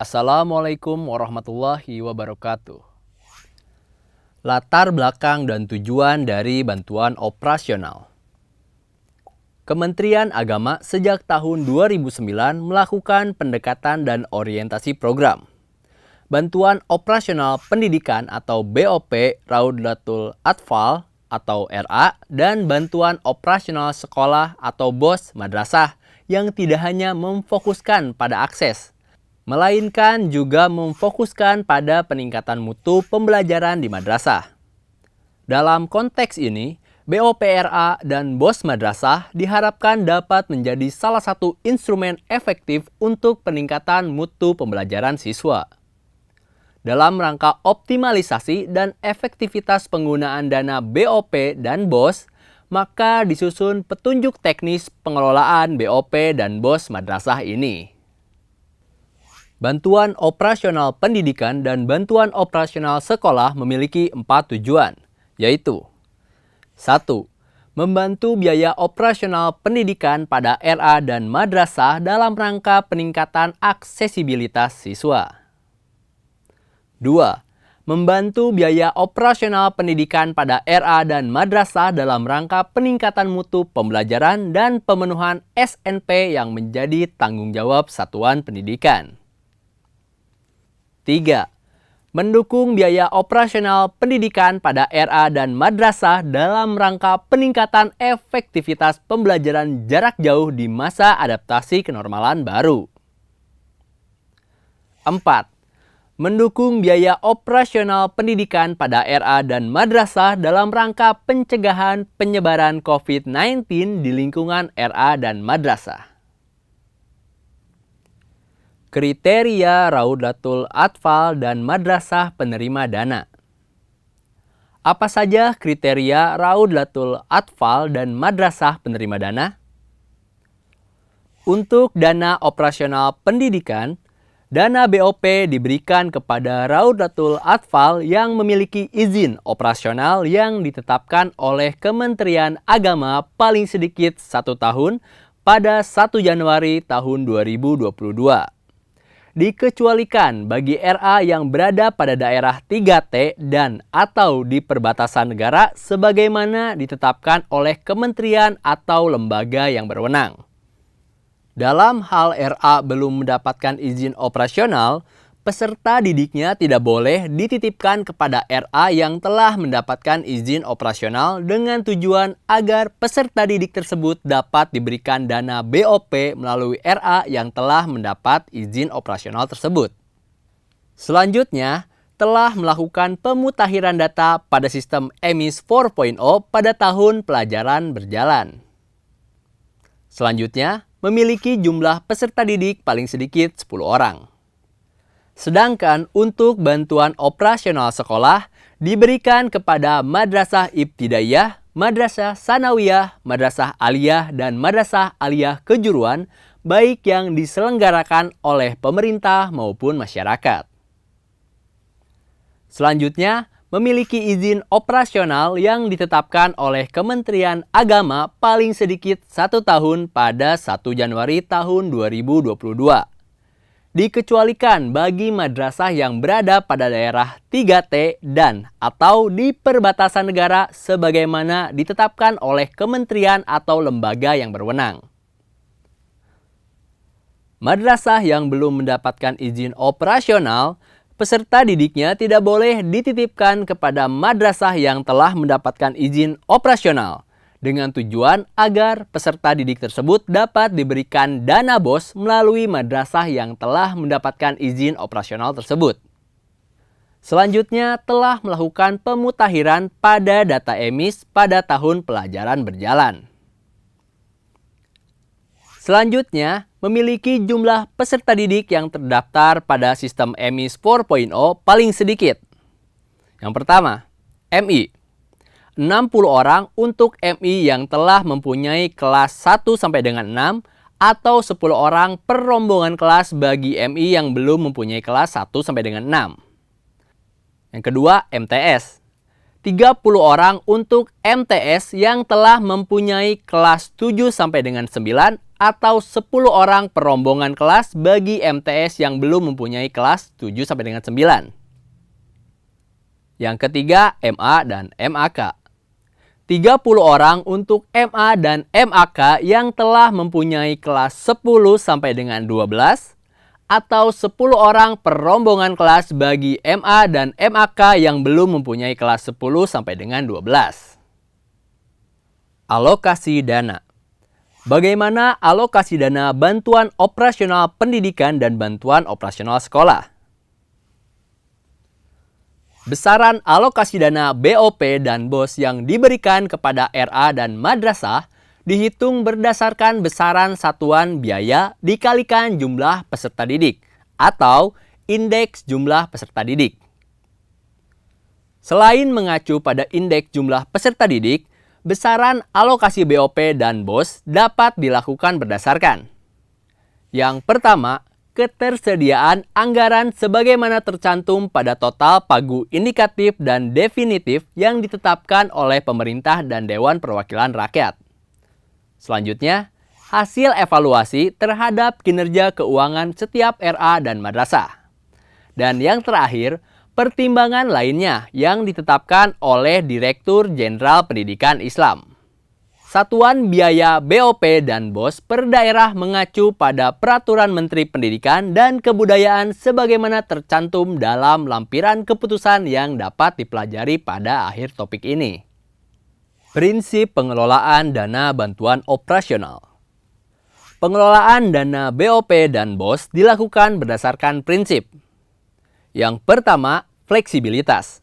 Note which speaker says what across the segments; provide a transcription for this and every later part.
Speaker 1: Assalamualaikum warahmatullahi wabarakatuh. Latar belakang dan tujuan dari bantuan operasional. Kementerian Agama sejak tahun 2009 melakukan pendekatan dan orientasi program. Bantuan operasional pendidikan atau BOP Raudatul Atfal atau RA dan bantuan operasional sekolah atau BOS madrasah yang tidak hanya memfokuskan pada akses, melainkan juga memfokuskan pada peningkatan mutu pembelajaran di madrasah. Dalam konteks ini, BOPRA dan BOS madrasah diharapkan dapat menjadi salah satu instrumen efektif untuk peningkatan mutu pembelajaran siswa. Dalam rangka optimalisasi dan efektivitas penggunaan dana BOP dan BOS, maka disusun petunjuk teknis pengelolaan BOP dan BOS madrasah ini. Bantuan operasional pendidikan dan bantuan operasional sekolah memiliki 4 tujuan, yaitu 1. Membantu biaya operasional pendidikan pada RA dan madrasah dalam rangka peningkatan aksesibilitas siswa. 2. Membantu biaya operasional pendidikan pada RA dan madrasah dalam rangka peningkatan mutu pembelajaran dan pemenuhan SNP yang menjadi tanggung jawab satuan pendidikan. 3. Mendukung biaya operasional pendidikan pada RA dan madrasah dalam rangka peningkatan efektivitas pembelajaran jarak jauh di masa adaptasi kenormalan baru. 4. Mendukung biaya operasional pendidikan pada RA dan madrasah dalam rangka pencegahan penyebaran COVID-19 di lingkungan RA dan madrasah. Kriteria Raudatul Atfal dan madrasah penerima dana. Apa saja kriteria Raudatul Atfal dan madrasah penerima dana? Untuk dana operasional pendidikan, dana BOP diberikan kepada Raudatul Atfal yang memiliki izin operasional yang ditetapkan oleh Kementerian Agama paling sedikit 1 tahun pada 1 Januari tahun 2022. Dikecualikan bagi RA yang berada pada daerah 3T dan atau di perbatasan negara sebagaimana ditetapkan oleh kementerian atau lembaga yang berwenang. Dalam hal RA belum mendapatkan izin operasional, peserta didiknya tidak boleh dititipkan kepada RA yang telah mendapatkan izin operasional dengan tujuan agar peserta didik tersebut dapat diberikan dana BOP melalui RA yang telah mendapat izin operasional tersebut. Selanjutnya, telah melakukan pemutakhiran data pada sistem EMIS 4.0 pada tahun pelajaran berjalan. Selanjutnya, memiliki jumlah peserta didik paling sedikit 10 orang. Sedangkan untuk bantuan operasional sekolah diberikan kepada Madrasah Ibtidaiyah, Madrasah Sanawiyah, Madrasah Aliyah, dan Madrasah Aliyah Kejuruan, baik yang diselenggarakan oleh pemerintah maupun masyarakat. Selanjutnya, memiliki izin operasional yang ditetapkan oleh Kementerian Agama paling sedikit 1 tahun pada 1 Januari tahun 2022. Dikecualikan bagi madrasah yang berada pada daerah 3T dan atau di perbatasan negara sebagaimana ditetapkan oleh kementerian atau lembaga yang berwenang. Madrasah yang belum mendapatkan izin operasional, peserta didiknya tidak boleh dititipkan kepada madrasah yang telah mendapatkan izin operasional, dengan tujuan agar peserta didik tersebut dapat diberikan dana BOS melalui madrasah yang telah mendapatkan izin operasional tersebut. Selanjutnya, telah melakukan pemutakhiran pada data EMIS pada tahun pelajaran berjalan. Selanjutnya, memiliki jumlah peserta didik yang terdaftar pada sistem EMIS 4.0 paling sedikit. Yang pertama, MI. 60 orang untuk MI yang telah mempunyai kelas 1 sampai dengan 6 atau 10 orang per rombongan kelas bagi MI yang belum mempunyai kelas 1 sampai dengan 6. Yang kedua, MTS. 30 orang untuk MTS yang telah mempunyai kelas 7 sampai dengan 9 atau 10 orang per rombongan kelas bagi MTS yang belum mempunyai kelas 7 sampai dengan 9. Yang ketiga, MA dan MAK. 30 orang untuk MA dan MAK yang telah mempunyai kelas 10 sampai dengan 12 atau 10 orang per rombongan kelas bagi MA dan MAK yang belum mempunyai kelas 10 sampai dengan 12. Alokasi dana. Bagaimana alokasi dana bantuan operasional pendidikan dan bantuan operasional sekolah? Besaran alokasi dana BOP dan BOS yang diberikan kepada RA dan madrasah dihitung berdasarkan besaran satuan biaya dikalikan jumlah peserta didik atau indeks jumlah peserta didik. Selain mengacu pada indeks jumlah peserta didik, besaran alokasi BOP dan BOS dapat dilakukan berdasarkan: yang pertama, ketersediaan anggaran sebagaimana tercantum pada total pagu indikatif dan definitif yang ditetapkan oleh pemerintah dan Dewan Perwakilan Rakyat. Selanjutnya, hasil evaluasi terhadap kinerja keuangan setiap RA dan madrasah. Dan yang terakhir, pertimbangan lainnya yang ditetapkan oleh Direktur Jenderal Pendidikan Islam. Satuan biaya BOP dan BOS per daerah mengacu pada Peraturan Menteri Pendidikan dan Kebudayaan sebagaimana tercantum dalam lampiran keputusan yang dapat dipelajari pada akhir topik ini. Prinsip pengelolaan dana bantuan operasional. Pengelolaan dana BOP dan BOS dilakukan berdasarkan prinsip. Yang pertama, fleksibilitas,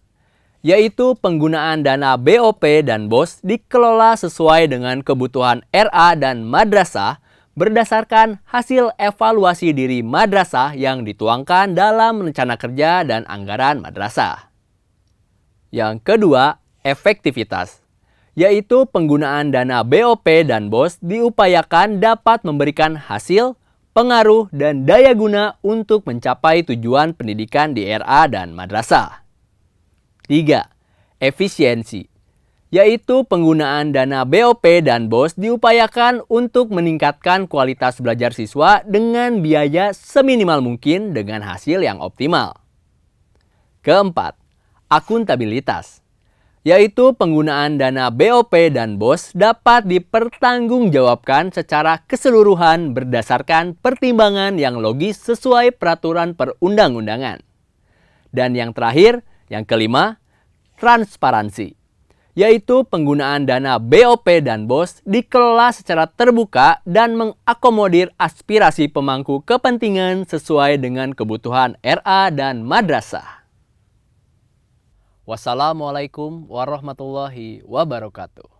Speaker 1: yaitu penggunaan dana BOP dan BOS dikelola sesuai dengan kebutuhan RA dan madrasah berdasarkan hasil evaluasi diri madrasah yang dituangkan dalam rencana kerja dan anggaran madrasah. Yang kedua, efektivitas, yaitu penggunaan dana BOP dan BOS diupayakan dapat memberikan hasil, pengaruh, dan daya guna untuk mencapai tujuan pendidikan di RA dan madrasah. 3. Efisiensi, yaitu penggunaan dana BOP dan BOS diupayakan untuk meningkatkan kualitas belajar siswa dengan biaya seminimal mungkin dengan hasil yang optimal. Keempat, akuntabilitas, yaitu penggunaan dana BOP dan BOS dapat dipertanggungjawabkan secara keseluruhan berdasarkan pertimbangan yang logis sesuai peraturan perundang-undangan. Dan yang terakhir, yang kelima, transparansi, yaitu penggunaan dana BOP dan BOS dikelola secara terbuka dan mengakomodir aspirasi pemangku kepentingan sesuai dengan kebutuhan RA dan madrasah. Wassalamualaikum warahmatullahi wabarakatuh.